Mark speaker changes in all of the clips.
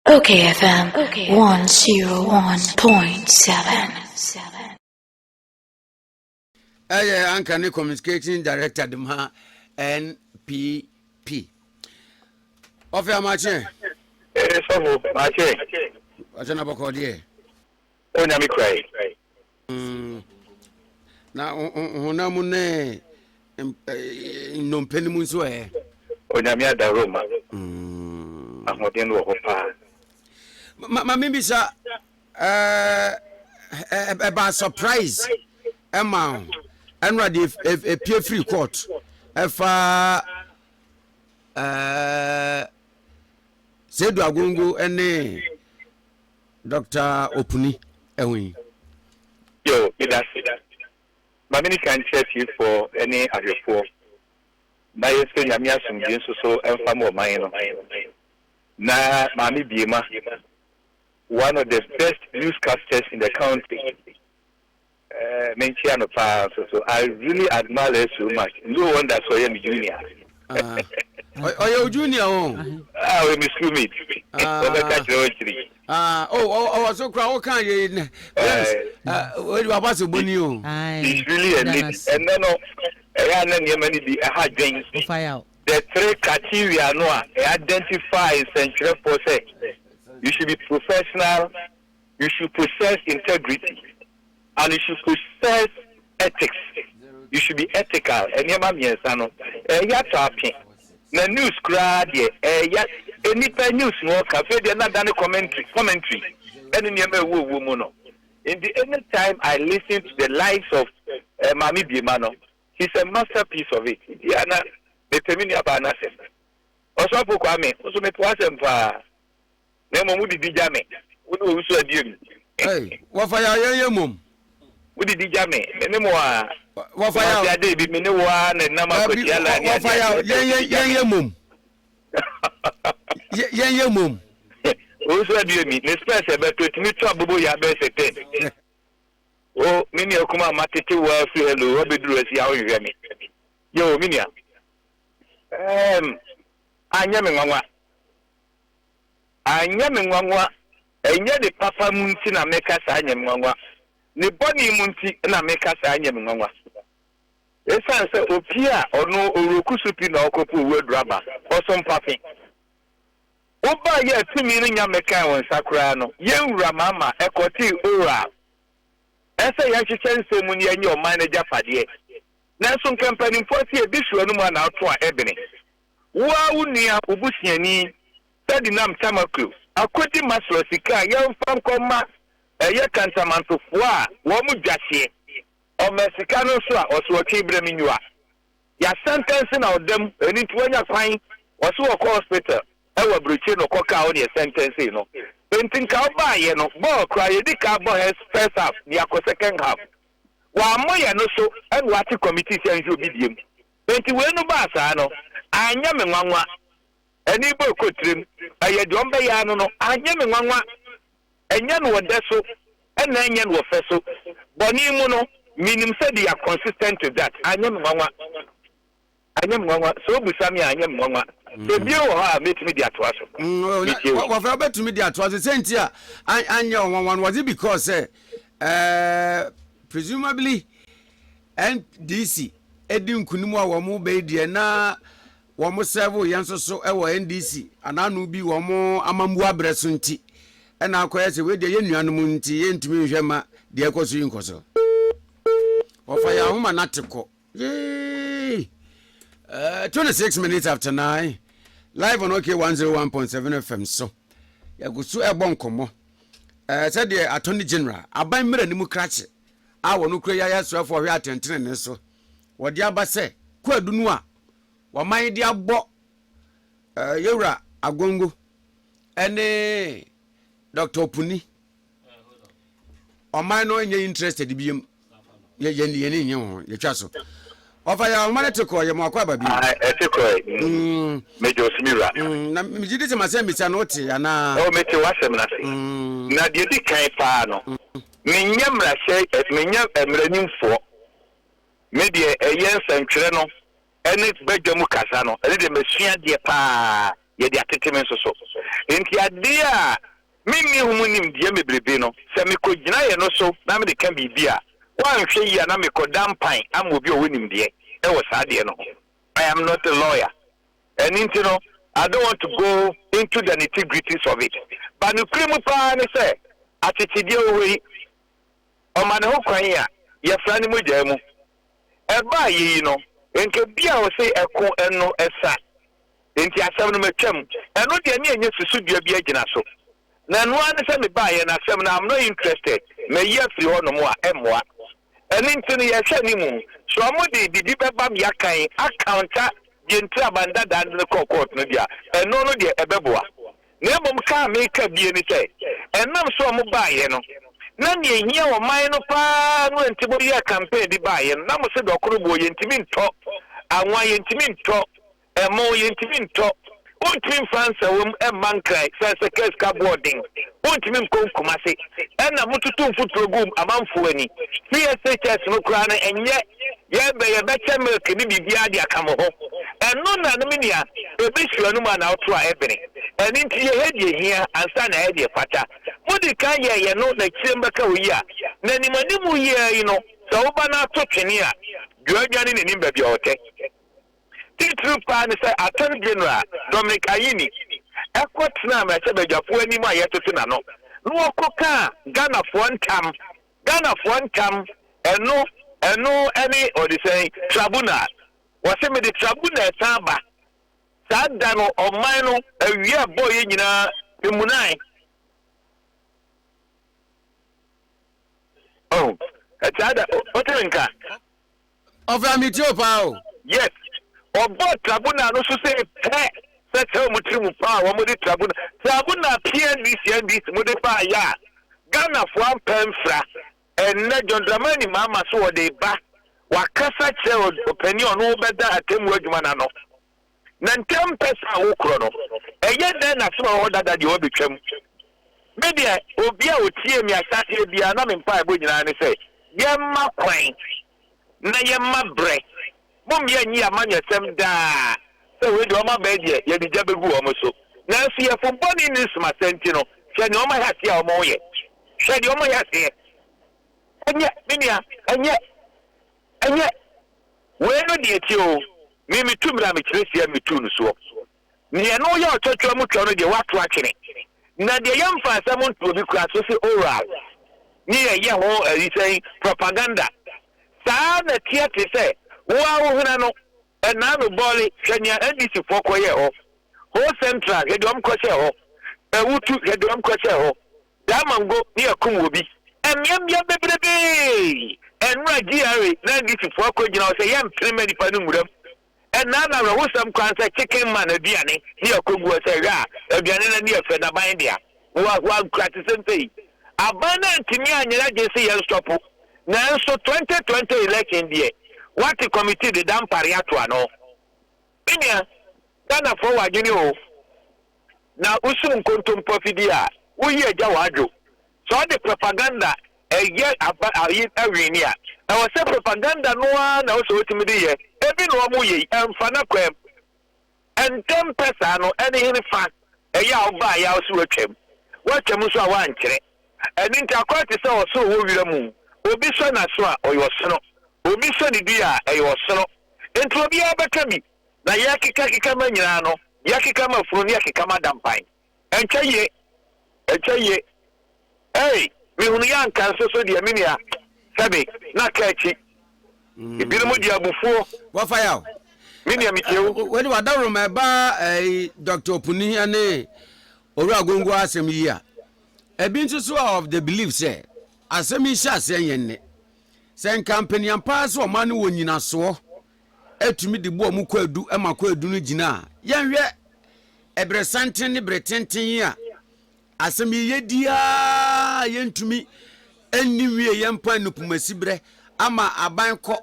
Speaker 1: OKFM 101.7.
Speaker 2: Anchor Communication Director Dema NPP. Of your match.
Speaker 3: So match.
Speaker 2: What's an about here?
Speaker 3: Oh, Nami cry.
Speaker 2: Now, Honamune non penimunso.
Speaker 3: Oh, Nami at the Roma. I'm not in the
Speaker 2: Maybe, sir, about surprise. Emma, and ready if a peer free court. If said Agungu and Dr. Opuni, Ewi.
Speaker 3: Yo, that's it. Mammy can check you for any of your four. Now you say Yamia some games so and far more mine. Na Mammy Bima, one of the best newscasters in the country. Mention so I really admire her so much. No wonder so I am junior.
Speaker 2: Oh, you junior?
Speaker 3: Oh, Miss Kumit.
Speaker 2: Oh, so crowd can you? What about the bunny?
Speaker 3: He's really a lady. And then, the three criteria identify central process. You should be professional, you should possess integrity, and you should possess ethics. You should be ethical. And your mammy and son, talking. The news crowd, any news more cafe, they're not done a commentary. And in your woman. In the any time I listen to the likes of Mami Bimano, he's a masterpiece of it. Diana, the Terminia Banasem. Also, Kwame, also make was and for Nemo Moody Dijame. What do you do?
Speaker 2: Hey, what for your mum?
Speaker 3: Would it Dijame? Anymore.
Speaker 2: What for your
Speaker 3: day? Be no one and Nama Kutiala.
Speaker 2: What for your mum? Yeah, mum.
Speaker 3: Also, do you mean? Let's press about to meet trouble. Ya best at oh, many of Kuma Matiti were hello, Robert Drew, how you hear me. Yo, Minia. I am in Wangwa, and yet the Papa Muntina make us I am Wangwa. The body Munti and I make us I am Wangwa. Yes, I say, Opia or no Urukusupin or Kopu word rubber or some puffing. Oba ye 2 million Yamaka on Sacrano, young Ramama, Ekoti Ura. As I actually can say when you and your manager Fadie. National company 40 a bishop no man out to Ebony. Wow, near Ubusiani, Ferdinand Tamaku, a quitty Maslosika, young farm comma, a year cantaman to Foa, Womu Jashi, or Mexicano or Swati Breminua. Ya sentencing of them, and it when you find, or so a hospital. Ewa bruche no koka on your sentence no. Painting ka ba ye no ball cry the car boy has first half the second half. Wa moya no so and what committee say you be dim. Painting we no ba sa no. Anya me nwanwa. Ani bo kotrim aye dombe ya no no anya me nwanwa. Enya no wode so and enya no fe so. Boni mu no minim say they are consistent to that. Anya me nwanwa. Anya me nwanwa so busami anya me nwanwa. The view make me the atwaso.
Speaker 2: What about to me the atwaso? Sentia, and your one was it because presumably NDC Edin Kunumwa Wamu Bedi na Wamu Sevo Yanso Ewa NDC and Anubi Wamo Amambua Bresunti and our question with the Union Munti into me Jema the Ecosu Incoso. Or for your woman not to call. Yay! 26 minutes after 9. Live on OK 101.7 FM so. Ya go so ebon komo. Said the Attorney General, aban mira ni mu krache. A wono kura ya so afo hwe atentene ne so. Wodi aba se, kwa dunu a wa man di abo Yewra Agongo ene Dr. Opuni. O man no nye interested biem. Ye nye ho, ye twa so. Ofa ya manetiko ye mwakwa babi.
Speaker 3: Etiko. Mejo simira.
Speaker 2: Na mjidi se masem bisa noti ana.
Speaker 3: O meti wasem na se. Na de di kan pa no. Menya mrahye menya mranyimfo. Me de eyen santwere no ene badwam kasa no ene de masua de pa ye de ateteme so enti ade a mimi humunim die mebrebe no se me ko gina ye no so na me de kan bibia wan hwe yi na me ko dampan amobi o wonim de e wo sa de no I am not a lawyer and you know I don't want to go into the nitty-gritties of it but no krimu pa ne se atitide owe o ma ne ho kwan ya ye fra ne mogya mu e ba yi no enke bia o se eko eno esa enti asem no matwam eno de ne enye susudua bia gina so na no an se me ba ye na asem na I'm not interested me ye fri ho no mo a emoa eni ntini ye hwe ni mu so mo de didi beba me akan accounta de ntra banda dan ne court no dia eno no de ebeboa na mom ka me ka bie ni se enam so mo ba ye no na ne ehia wo man no pa no ntimo ye campaign di ba ye na mo se dokoro bo ye ntimi nto anwa ye ntimi nto emo ye ntimi nto untimi fansa wom emman krai sense case ka boarding untimi nkonkumase ena mututu mfuturo amanfo ani PSHS no kra na enye ye be milk ni bibia de akamo ho eno na no menia ebehua no ma na oto a ebene eni nti ye hedie hia ansa na hedie fata mudi kan ye no na kirembeka oyi a na nimani mu ye yi no so oba na to twene a duadwane ne nimba bia ote titru pa ne say Attorney General Dominic Ayini ekotna ma che bejafo ani ma yetoto na no no okoka Ghana fo ntam eno any or the say tribunal was me the tribunal samba sada no oman no awia boy nyina emunai oh sada otenka
Speaker 2: of amitio pao
Speaker 3: yes obo tribunal no so say settle mutrimu pa wo mo di tribunal PNDC mo de pa ya Ghana fo ampemfra enne John Dramani mama so wo de ba wakasa che opinion no beda atemu adwuma na no na ntem pesa wo kro no eye den na so wo dada de wo betwam media obi a otie mi asase bia na me mpa ebo nyina ne se ye ma kwan na ye ma bre mum ye nyi amanya sem da se we de o ma ba de ye di jabegu o mo so na so ye fo boni ni sma senti no hwe ne o ma hase a o mo ye hwe de o mo hase enye minia enye we no de ti o mi tumra mi kiresia mi tu no so ne no ya otwatwa mu twa no de wato akene na de yamfa asam nto bi kura so se oral ni ye ho say propaganda sa na tie te se wa wo huna no na no boli hwanya ndc foko ye ho central he de ko che ho ewutu he de ko che ho da mango ni akum obi emyambia bebrebe enra giare na ndc foko gina o se yam premier di panu muram na na wo sam kwansa chicken man aduane ni akogu o se ga aduane na ni afa na ban dia wa kratisente abana ntimi anyira je se yen stop na so 2020 election die what the committee de dam pariato ano inia Ghana for wagini o na usum kontom profidia wo ye ja wadwo so the propaganda eye ayi awini a na wo se propaganda no na wo so otimi de ye ebi no mo ye emfa na kwem entem pesa no ene hini fa eya oba ya so watwem so a wankere eni nta kwati se wo so wo wira mu obi so na so a oyo sono obi so ni dia eyo sono enti obi abaka bi na yakika manyina no yakika mafuro yakika madampan enchaye hey mi hunu yanka so dia minia sabe na kachi ibiri mo dia bufuo
Speaker 2: wa fire
Speaker 3: minia mitieu
Speaker 2: we wa dawro ma ba Dr. Opuni ane oru agongo asem yi a ebi nso of the belief say asem yi sha se yenne sen company ampa so ma no wonyina so etumi de bo mu kwadu e makwadu no gina yenhwe ebresanten ne bretenten yi a asem yi yedia yentumi eniwie yempa nupumasibre ama aban ko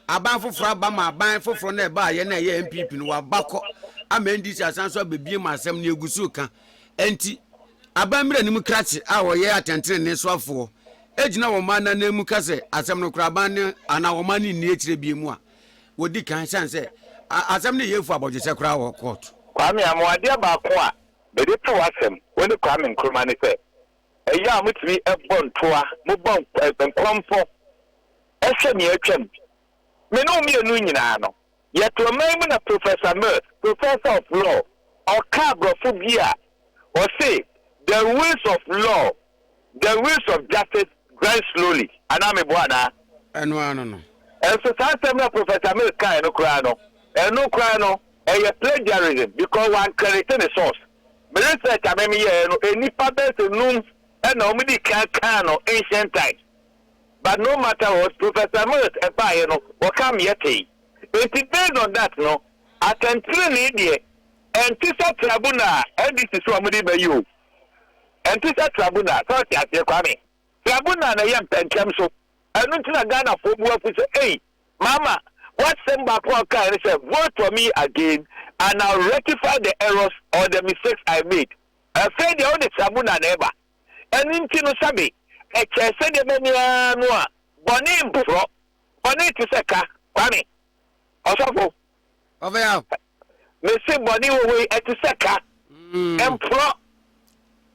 Speaker 2: aban foforo abama aban foforo na eba ye na ye MPP no wabakọ ama ndisi asanso abebie ma asem ne egusu ka enti aban mre nim krachi a wo ye atentene ne soafo ejina wo ma na nemu kase asem no kraban ne ana wo ma ni ekire bie mu a wodi kan sanse asem ne yefu abojese kra wo court
Speaker 3: Kwame Amwade baako a be de to asem when Kwame Nkrumah ne say eya mutimi ebon toa mo bon nkromfo ehwe me atwam me no me enu nyina no yet to me na Professor Mills, professor of law or cabrofobia or say the rules of law, the rules of justice grind slowly. And I'm a buana.
Speaker 2: And one no.
Speaker 3: And so some Professor Mills kind of crano, and no crano, and a plagiarism because one created a source. But let's say I mean any purpose in noon and nobody can ancient times. But no matter what, Professor Mills and I or come yet. It is based on that, no. I can train it, and Tisa Trabuna, and this is what by you. And Tisa Trabuna, thought you are coming. Trabuna, and I am Pencham, I don't know Ghana for work with hey, Mama, what's some back work? And say, vote for me again, and I'll rectify the errors or the mistakes I made. I said the only Trabuna never. And in Tino Sabi, I said the many noa, Bonin Bufro, Bonin to Seka, Kwame. Osofo
Speaker 2: Ovea
Speaker 3: me say body we etiseka empro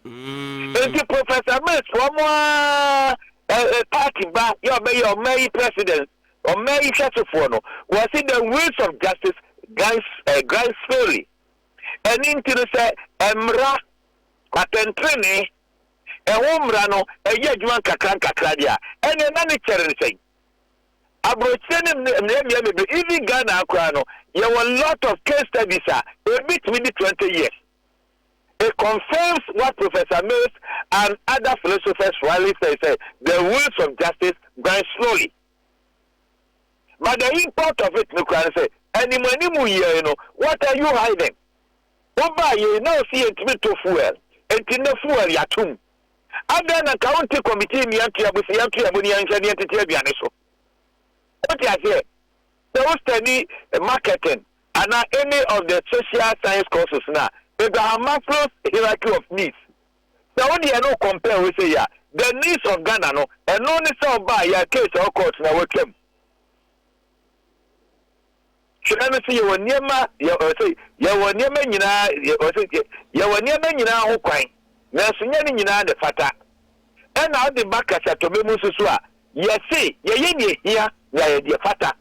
Speaker 3: enti Professor Mills from party ba your may president or may chefo no was in the rules of justice guys fairly and into say emra patentrene e womra no e yadwuma kakran dia and na ne chere say even Ghana, there were a lot of case studies, a bit within 20 years. It confirms what Professor Mills and other philosophers rightly say, the rules of justice grind slowly. But the import of it, say, what are you hiding? What buy you now see it to fuel, and in the fuel, yatum. Other than county committee, what you say? Don't study marketing and any of the social science courses now. Abraham Maslow's hierarchy of needs. The only I know compare we say yeah, the needs of Ghana no, and only so by your case or court now with them. Should I see you near ma? You say you were near me, you were near me, who crying. Now, Sunyani, the fata. And now the back as a Tobemusua. Yes, see, ye here. Ya dia fata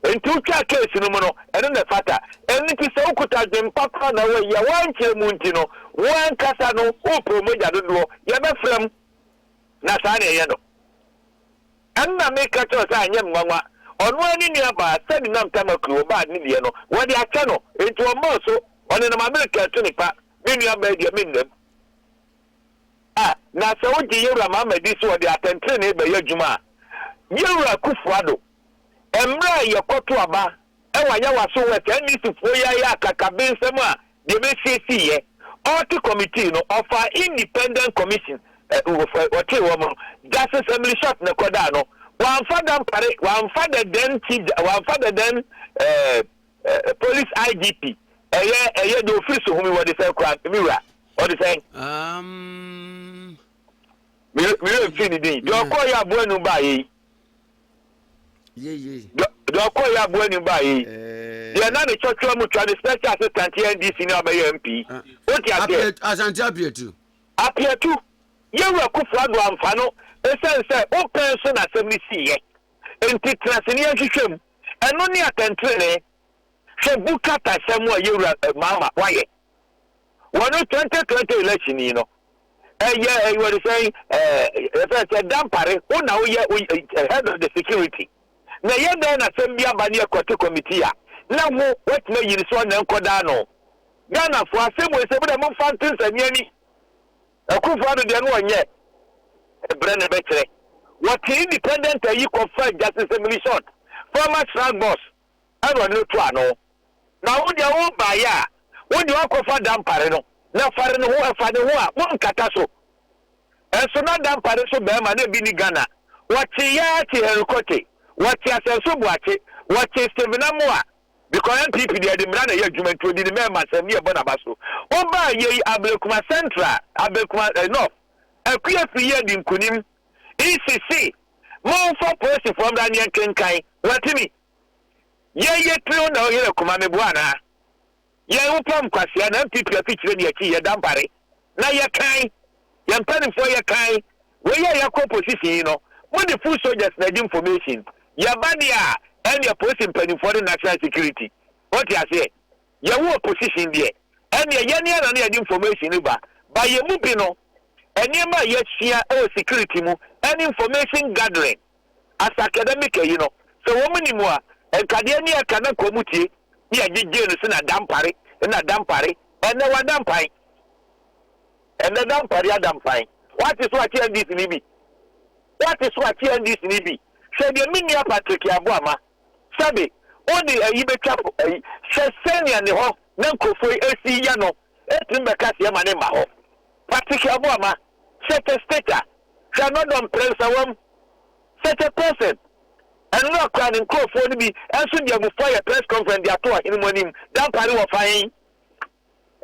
Speaker 3: entu twa case no mo no eno na fata eni ti se ukuta dem papa na we ya wanche mu nti no wan kasa no o promoja dodo ya be frem na sa na ye no anna me ka to sa anye mwanwa onu ani ni aba sadi nam tamakru ba ni die no wo de acha no entu o mo so oni na America to nipa mi ni aba dia mi ndem na se o di yura mama di so de atentre na be yadwuma Yura Kufuado, Emra Yokoto Aba, Ewa Yawaso, and this is Foya Kakabin Sama, the BCC, Auto Committee of our independent commission, what you want, Justice Assembly Shop Nakodano, one father then police IGP, a year the official whom we were the same crime, Mira, what is saying? We don't finish it. You're calling your boy no buy. Don't call your boy no buy. You're not a church woman to the special assistant here in this senior MP. What you are
Speaker 2: as Anti too.
Speaker 3: Appear to you were Kufrado and Fano, a sense of person assembly see. And Titrasinia Shim, and only a country. So Bukata somewhere you Mama, why? 2020 election, you know. Yeah, you were saying, Dampare, who now head of the security. Now, you're then a Sambia Bania Quarter Committee. Now, what may you swan and Codano? Ghana for a same way, several fountains and Yenny. A coup for the one yet. A Brenner Betray. What independent are you conferred justice assembly short? Former strong boss. I don't know Tuano. Now, would you all buy ya? Would you all confer Dampare? Na fare no ho afade ho a won kata so enso na dan pare so be ma na bi ni Ghana wachi ya ti herukote wachi asenso buache wachi stevenamo a because NPP dey mra na ye adwuma to di me ma sem ye bona baso o ba ye Abelkuma Central Abelkuma North akuya fi ye di nkunim ECC mo for policy from that yen kenkai watimi ye trio na o ye kuma me buana ye upam kwasia na MPP afichire ne yaki ye dampare na ye kan ye mpanimfo ye kan we ye yakọ position no when the full soldiers na information ya badia and your police mpanimfo the national security what you say ye wo position there and ye ne na na information ba by ye mu bi no enema ye sia security mu and information gathering as academic you know so woman ni mu a enkade ni aka na komutie ni agege no se na dampare ene wa dampai ene dampare adampai what is what here this ni bi say the minia Patrick Abuama sabe odi ayi betwa sesenia ne ho na nkofo esi ya no etimeka se ma ne ma ho Patrick Abuama set a stater cannot don press awam set a person and no can nkofo ni bi enso dia mu fire press conference dia to in morning dan pare wo fan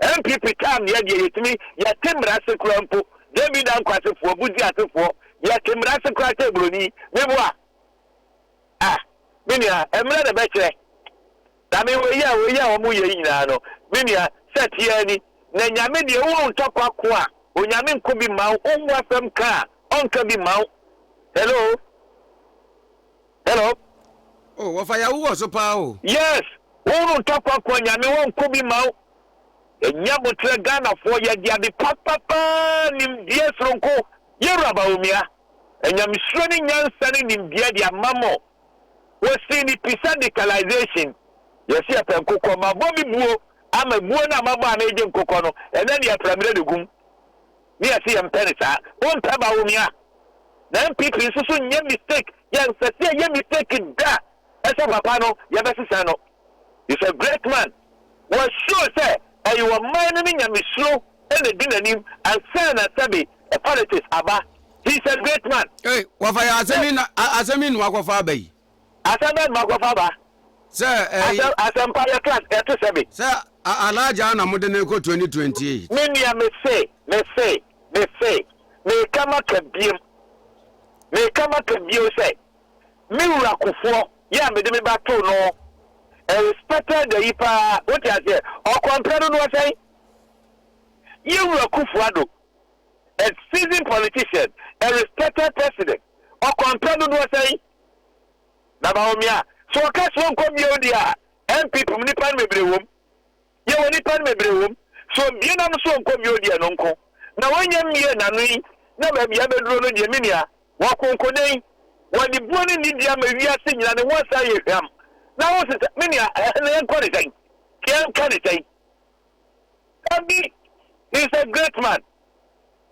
Speaker 3: MPP time ye dia yetimi ya temra se krampo David dan kwase fo budi atefo ya temra se kwate broni meboa minia emre de beche da me we ya omu ye nyina no minia set ye ni na nyame de wo ntokwa ko a onyame nko bi ma wo asem ka onka bi ma hello
Speaker 2: oh wa fa ya wo so pa o
Speaker 3: yes wo ntokwa ko nyame wo nko bi ma enyabo tre Ghana fo ye dia bi papa nim die sronko yeraba omia enyam sroni nyansa ni nim dia dia mamo we see the decalization you see a penkoko ma bobi buo ama buo na mabo na eje nkoko no ene ne apramire de gum ni see am penisa won taba omia na MPP susu nye mistake yan sese ye mistake da esa papa no ye besisa no he's a great man was sure say you were mining in slow and the dinanim and say na sabi a politics aba he's a great man
Speaker 2: eh wa fa ya asemi nu akofa abai
Speaker 3: asemi makofa ba
Speaker 2: sir
Speaker 3: asem pa ya class e to sabi
Speaker 2: sir alaja na modene ko 2028
Speaker 3: minia me say me kama kabiem say me wura kofo ya me de me ba to no respected the ipa what you say or compare no say you were Kufuado a seasoned politician a respected president or compare no say na baomia so case won come here dia MPP ni pan mebrewom ye woni pan mebrewom so bi na so come here dia no nko na wonya mie na no yi na ba bia beduro no dia minia wa konkonen wadi buoni ni dia ma wiase nyina ne ho sa ye hwam now what is many quality? Quality. Abi is a great man.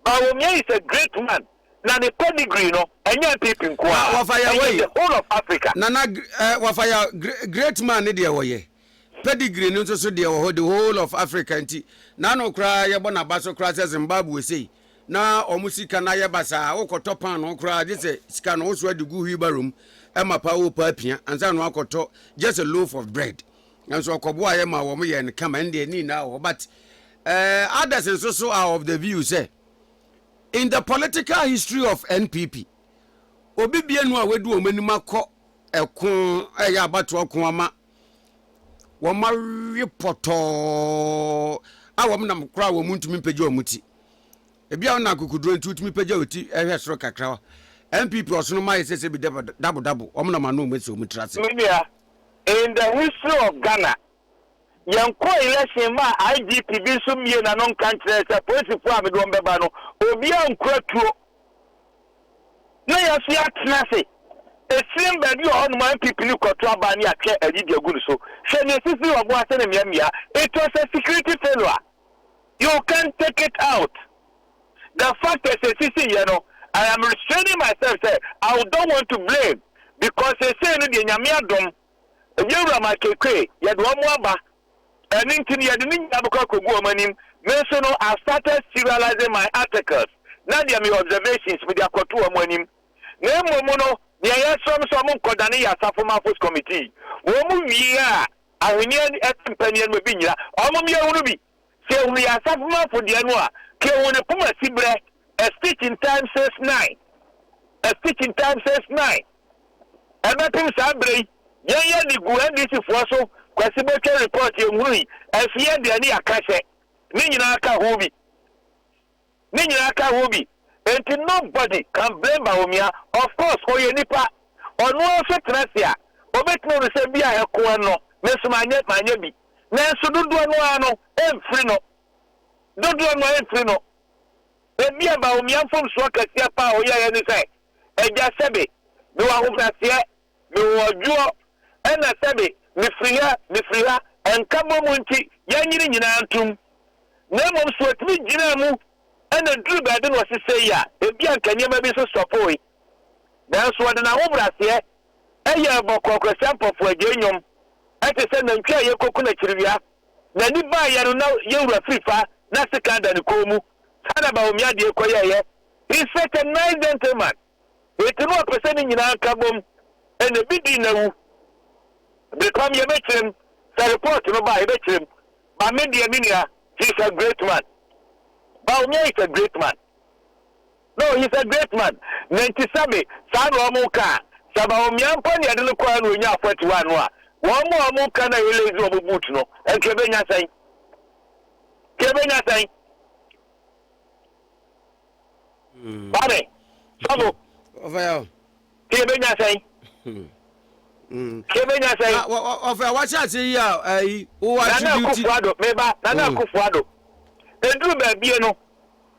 Speaker 3: Bawumia is a great man. Na the pedigree no, enya people kwa. The whole of Africa.
Speaker 2: Nana wafaya great man ne dia woye. Pedigree no so dia wo the whole of Africa nti. Na no kra ye bona baso kra Zimbabwe sei. Na omusika na ye basa wokoto pan no kra je se sika no so adugu hibarum. Emma Paul Papia, and San Wakoto, just a loaf of bread. And so Koboa Emma Womy and come and they now. But others and so are of the view say in the political history of NPP, Obibianwa we do menimako a con a yabato kwama Wama repoto our woman crowd will moon to me pejo muti. A biana could do to me pejo tea a stroke crowd. MPP also my say be double omna manu meso mutrase
Speaker 3: media in the history of Ghana yanko election ma IGP bi so mie na non country say police fu am do mbeba no obi ankratuo na ya fi atnase esim ba bi on my MPP ni kwoto aba ni atwe adidi agunu so she ne sisi obo ase ne miamia it was a security failure you can't take it out the fact is sisi you know I am restraining myself. Say I don't want to blame because they say no the nyame adom. Yewura makekwe ye do omoaba. And intini ye de nyabuka kogu omanim. Me so no I started serializing my articles. Now there me observations with the kotu omanim. Na emomo no ne ye so mo kodane ya safoma force committee. Wo mu wi a ahwini empanian me bi nyira. Omo me ehunu bi. Se hu ya safoma for de anu a ke woni puma sibre. A speech in time says 9. A speech in time says 9. And that thing sabre, yeah, the NDC for so, kwasi bɛtwa report yɛ nwuri afie de ani akahye ne nyina aka hobi and nobody can blame Baumia. Of course, for your nipa or no fitnessia or make no say be a no Miss Manet Manebi. Nancy do no and free no. Don't do no and free no. Then be a Baumia from Swaka Siapa or ya and say, and just said it. No one who no jewel and a sabi, the freer, and come on, Yanni in Antum. Name of sweat me, Jinamu. And the drew bad was to say, yeah, if you can never be so stopping. That's what an obra here. A year about sample for a genium. I can send them clear your coconut trivia. Then you buy you know you're a free far, that's the kind of the Komu. Son about me, dear Koya. He's such a nice gentleman. It's not presenting in our cabum and the big dinner. Become your veteran, the report to buy veteran. But media, he's a great man. Baumia is a great man. No, he's a great man. 97, San Ramuka, Sabaumia, Pony, I don't know when you are 41. One more Muka, I release over Butno, and Kevenya saying, Bane, Sabo, Kevenya saying, Kevenya saying,
Speaker 2: what's that? Say,
Speaker 3: Nana Kufuado, Meba, Nana Kufuado. The drew baby, you know.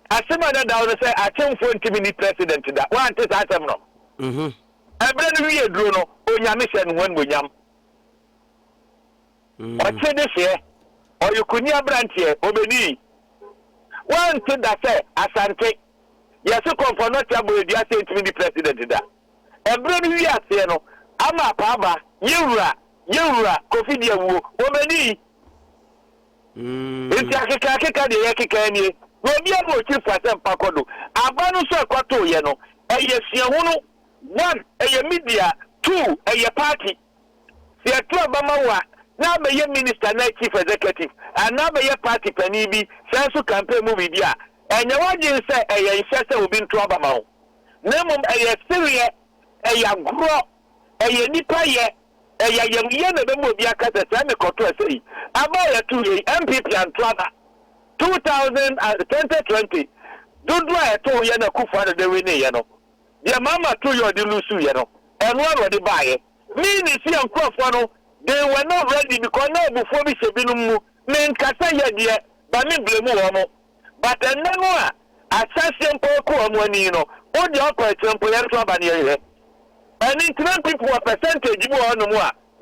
Speaker 3: As someone that say, I can't for minute president to that. One is at them. I bring me a drone on your mission when we yam. What say this year? Or you could near branch here, Obedi. One thing that say, Asante. Yes, you come for not trouble with your minute president to that. And bring me a say, no. I'm a papa, Yura, Kofi Diawu, Obedi. It's a kaka de yakikani. No be able to for some pakodo. Abanu so kwato ye no. E ye hunu 1 e media 2 e party. Se atu abama wa na be ye minister na chief executive and na be ye party pani bi sensu campaign mu bi dia. Enye wajin se e ye nhese obi nto abama ho. Na mum e ye serious e ya gro e ye nipa ye eya yemye na be mo bia kasa sa me koto asei aba ya tu ye MPP antwaba 2020 dudu a to ye na kufa na de we ne ye no ye mama to ye de lusu ye no eno aro de baaye me ni si ankofo no they were not ready because na before bi se binum mu me nkasa ye de ba me blame wo mo but enno a assassin poko amu ani no o de operate mpo ye to aba ne ye. And in 10 people a percentage you on the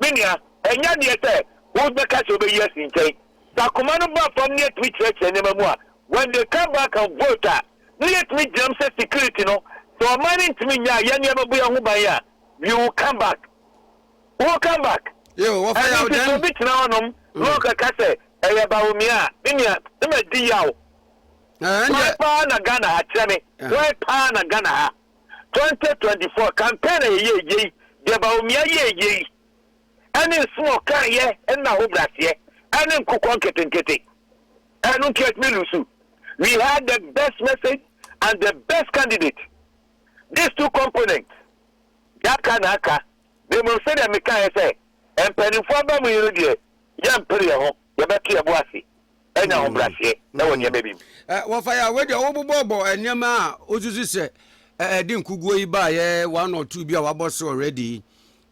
Speaker 3: Minia, and Yaniate, would be catch over years in Jay. Takumano from near Twitch and never more. When they come back and vote, near Twitch jump security, no. So a man to me, Yanabaya, you will come back. Who will come back? You will find out a bit now. Look at Casse, a Baumia, Minia, the Diao. Why Pana Gana, Chame? Why Pana Gana? 2024 campaign ye Baumia ye and in small car ye and now ye and in Kukonkete and Milusu. We had the best message and the best candidate. These two components, Yakanaka, they will say that Mika say, and Penny Faba Murudia, Yam Perio, Yabaki Abuasi, and now Brassie, no one your baby.
Speaker 2: Well, fire with your Obobo and Yama, Uzuzi say. Didn't Kugwe by 1 or 2 be our boss already.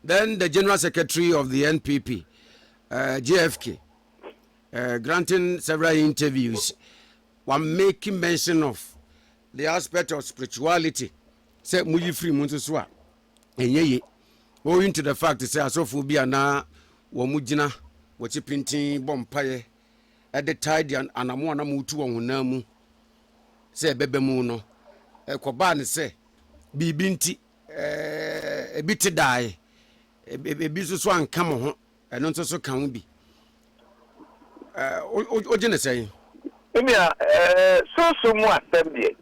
Speaker 2: Then the General Secretary of the NPP, JFK, granting several interviews, one making mention of the aspect of spirituality. Said Muji free Muntuswa. And ye, owing to the fact that Asophobia na Wamujina, what you printing bompire at the tide and Anamwana Mutu on Namu, say Bebemuno. Koban say bibinti e biti dai e bisu so an kam ho eno nso so kan bi o gene say
Speaker 3: emia so mu asembie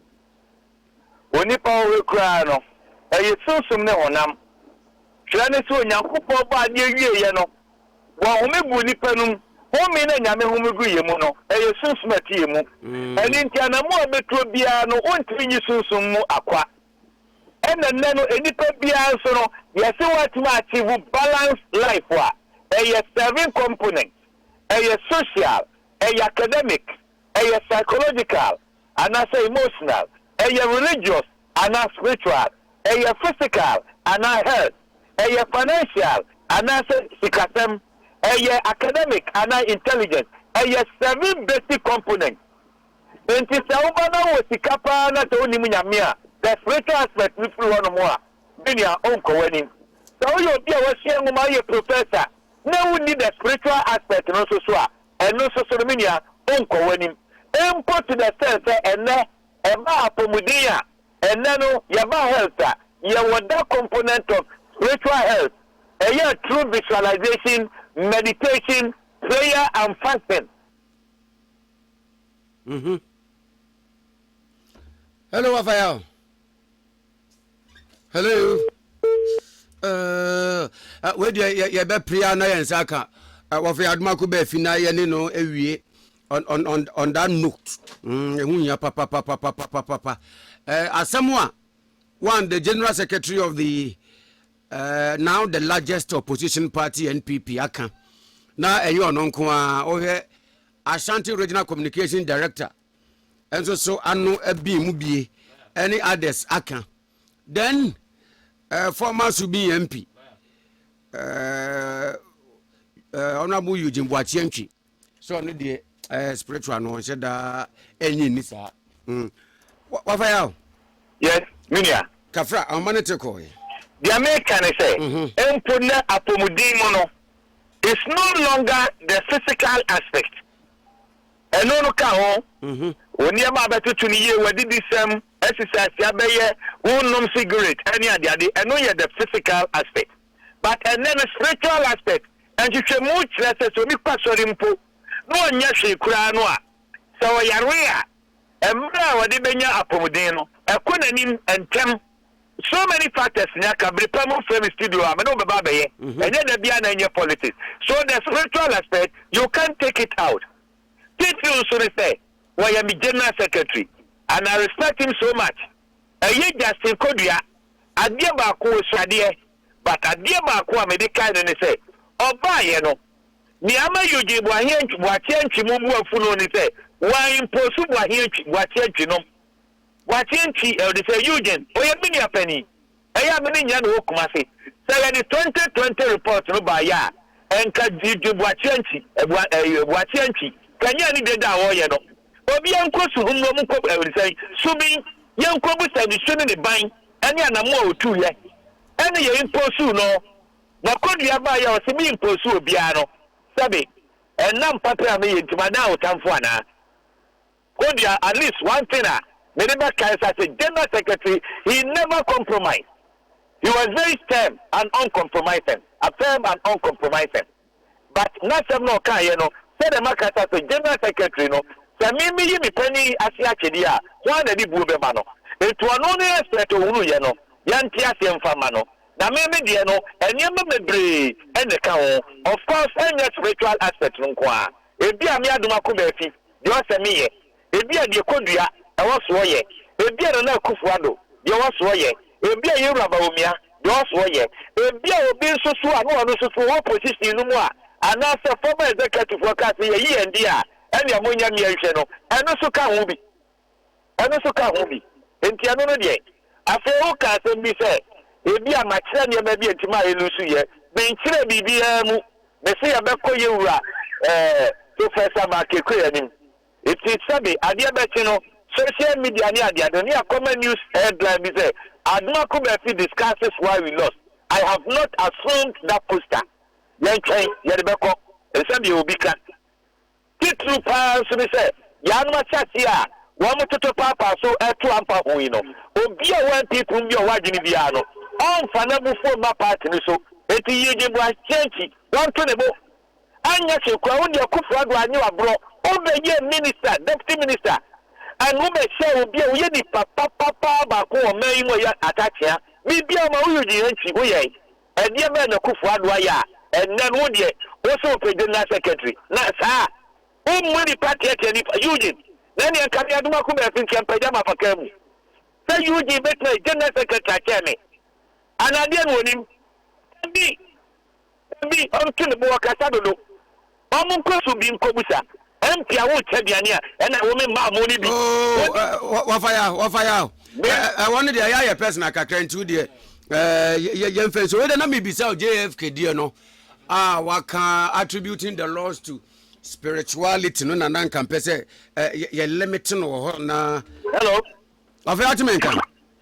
Speaker 3: oni pa we kura no e so ne honam twa ne so onyankopɔ ba de wie ye no wo homebu ni panum homi na nyame homegu ye mu no e sunsunati ye mu eni ntia na mo betro bia no ontimi nyi sunsun mu akwa ena nne no enipa bia so no yesi what ma achieve balanced life wa a 7 components. A social, a academic, a psychological, and as emotional, a religious, and a spiritual, a physical, and a health, a financial, and as sikasem, a academic, and a intelligence, a 7 basic components. And it's over with sikapa na to ni munyamia. The spiritual aspect we feel one more. Been your own winning. So you be a sharing my professor. Now we need the spiritual aspect and also so and also so mean your own winning. Import to the sense and then a pomudia and then your health. You want that component of spiritual health. A true visualization, meditation, prayer, and fasting.
Speaker 2: Hello, Raphael. Hello. Where do you be priya na yensaka? Yaw Adomako Baafi na ye ne no ewie on that note. Ehunya papa. Asamoah, one the General Secretary of the now the largest opposition party NPP aka. Na eyo no nko a ohe Ashanti Regional Communication Director. And so anu ebi mu bie any others aka. Then former Subi MP Honorable Eugene Boakye Antwi. So no the spiritual no said that any ni sa. Raphael.
Speaker 3: Yes, Minia.
Speaker 2: Kafra amanete ko.
Speaker 3: The American say empona apomudi mono is no longer the physical aspect. And no ka ho. Oni ama betutu ni ye wadi disem exercise ya beye wonnom cigarette any ade and no the physical aspect. But and then the spiritual aspect and you should much less so mi kwasori mpo no anya hwe kura no a so yare a emra wadi benya apomuden no ekonanim entem so many factors nyaka brepamo from studio am no beba beye enye da bia na enye politics. So the spiritual aspect you can't take it out. Titlu so say why am General Secretary and I respect him so much. Eye Justin Kodua adie ba ko swade but adie ba ko America no say oba ye no ni ama Eugene Boakye Antwi mu bu afu no ni say why impose Boakye Antwi no Boakye Antwi they say Eugene oye mini apani eya mini nya no kumase say the 2020 report no ba ya enka Eugene Boakye Antwi Boakye Antwi kanya ni de da wo ye no obi ankosu humno mu ko say subi yanko bu say ni ne ban ene anamo otu ye ene ye impose no na Kodua ba ya o se bi impose obi a no sabe enam papa me yentima na otamfo ana Kodua at least one thing me never can say General Secretary he never compromised. He was very firm and uncompromising, firm and uncompromising. But not some no can you know say the makasa say General Secretary no say me yi me pani asia chedi a one dey bu be ma no etu ono ne expect ohunu ye no yanti asem fama no na me de no enyema mebre ene ka ho of course any spiritual aspect nko a ebi a me Adomako Baafi de o se me ye ebi a de Kodua e wo so ye ebi a na Akufuado de wo so ye ebi a Yewuraba Omia de wo so ye ebi a obi nso so a no so so wo position no mu a ana se former executive worker say ye endi a ene amonya me ahwe no eno so ka ho bi enti ano no de afa o ka se bi se ebi a machira ne ma bi entima elusu ye benchire bibia mu me se ya bekọ Yewura Professor Makekwe yanim it is sabi ade beti no social media ni ade ni a common news headline bi say Adomako Baafi discusses why we lost. I have not assumed that poster yen twen ye de bekọ esabi obi ka titru pa so bi say ya no chati a wo mototo papa so etu ampa hoyi no obi a wan people bi o wadwini bia no on fanabu fo ma party ni so eti Eugene Boakye Antwi won to ne bo anya se kwa won de Akufuado anyi wabro o be ye minister deputy minister and wo be share obi a wo ye ni papa ba ko o man mo ya atachia bi bia ma wo Eugene Antwi wo ye e de me na Akufuado aya and then wo de wo so pe General Secretary na sa o mo ni party e ni Eugene na ni kan Adomako Baafi nkyempa ma pakamu say Eugene bet na General Secretary chene anade no nim bi Be until the book Casado. Omunko be in Kobusa. Empty I will tell you, and a woman money be.
Speaker 2: Oh, wafaya. I wanted the person I can to the young face. So whether not me be so JFK, dear no. What can attributing the laws to spirituality, no, and can pese ye limiting or na.
Speaker 3: Hello.
Speaker 2: Of your ultimate.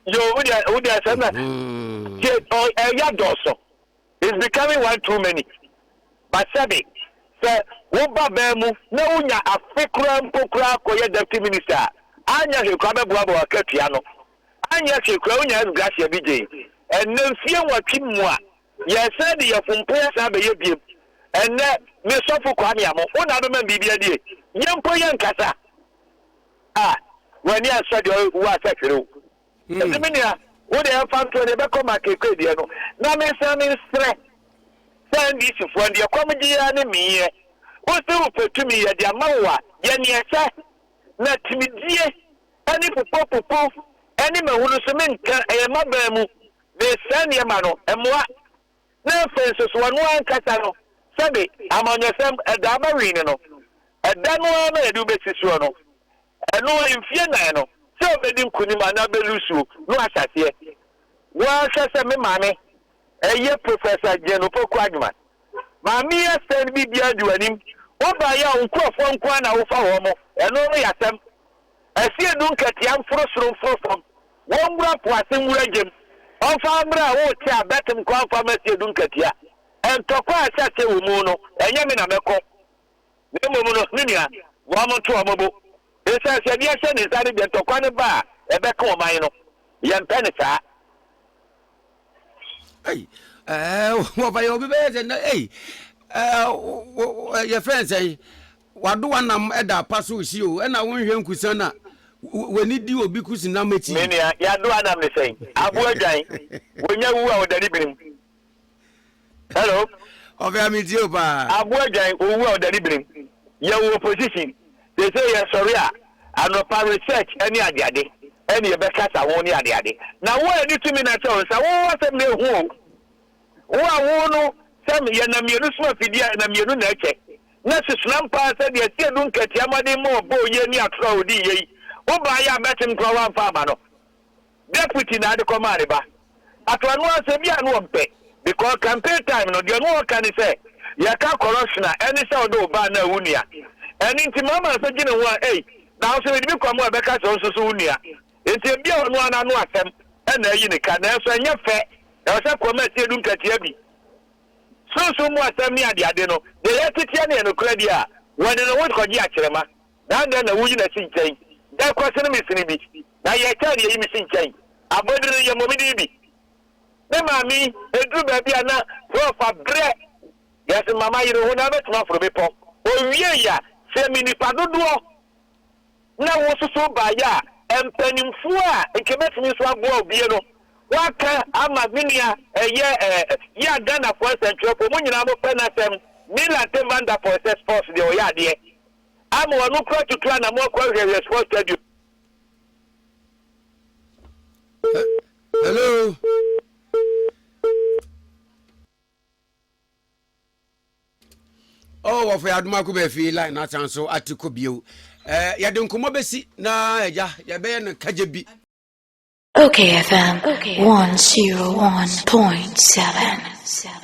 Speaker 3: Yo, would I say that? It's becoming one too many. But Sabi, sir, Woba Bemu, no unya a fikram pokra koye deputy minister. Anya Hikabe Buabo Ketiano. Anya Hikunya Gracia BJ. And then fear what Kimwa. Yes, said you from Paya Sabe Yabim. And then Miss Sofu Kwamiamo, one other man BBD. Young Poyan Kasa. Ah, when you said you were sexual. The minia, what they have found to the back of my cadiano. Now, Miss Samin Stre. Send this for the comedy enemy. What's over to me at the Amawa, Yanyasa, not Timidie, any Popo, any Mahusuminka, and Mabamu, they send Yamano, and what? No fences, one Catano. Sabi, I'm on your sam at the Amarino. At Dano, I do basis, and no in Fianano. So, Bedim Kunimana Belusu, no assassin. Well, Sasame Mammy, a year Professor Genopo Quagman. Mammy send me behind you and him. What by your own from Kwana over Homo, and only at them. I see a dunk at young Frostrom Frostrom. One rap was in Regim. On Fambra, oh, tear Batum Quamfamet Dunkatia. And Topa Sate Umuno, and Yamina Meko. No Mono Ninia, one or two Amobo. This says, yes, and is added to Tokwana Bar, a Beko Mino. Yan Penita.
Speaker 2: Hey, what by your bed and hey, your friends say, what do one at that pass with you, and I want him Kusana. When it do because in Nameti.
Speaker 3: Many, ya do Adam the same. I will die when you are delivering. Hello,
Speaker 2: of Amitioba.
Speaker 3: I will die who are delivering. Your opposition. They say, yes, sorry, I know power research any idea, any Becca, I won't idea. Now, what are you 2 minutes? I want them there home. Who I won't some Yanamurusma Fidia and Amunu Nature. Nurses Lampa said, yes, you don't get Yamadi more boy, Yenia Trodi. Oh, by a better Crowan Farmano. Deputy Nada Comariba. At one was a Bian one pay. Because campaign time, no, you know what can he say? Yaka corruption, any sound of Bana Unia. And into Mamma said, you know what, hey, now so it become more because also Unia. It's a beyond one and one them, and then you can answer and your fair. There was a comment you don't get Yabi. So more than me, I didn't know. The Etienne and Ocladia, when in a wood called Yachema, now then a wooden change. That question is in me. Now you tell you missing change. I bought your mommy. Then, mammy, a good baby, and not for bread. Yes, mamma, you don't have it for me. Oh, yeah, send me the Paduo. Now, what's so by ya? And penning for a commitment is one more beer. What can Amavinia a year done a first and trouble when you have a penasem, Mila Temanda for a sports the Oyadi. I'm one who try to try and more quality response to you.
Speaker 2: Hello. Oh, of Yaw Adomako Baafi line not so atikobio. Ya don komo besi na ya be na kajebi.
Speaker 1: OKFM 101.7.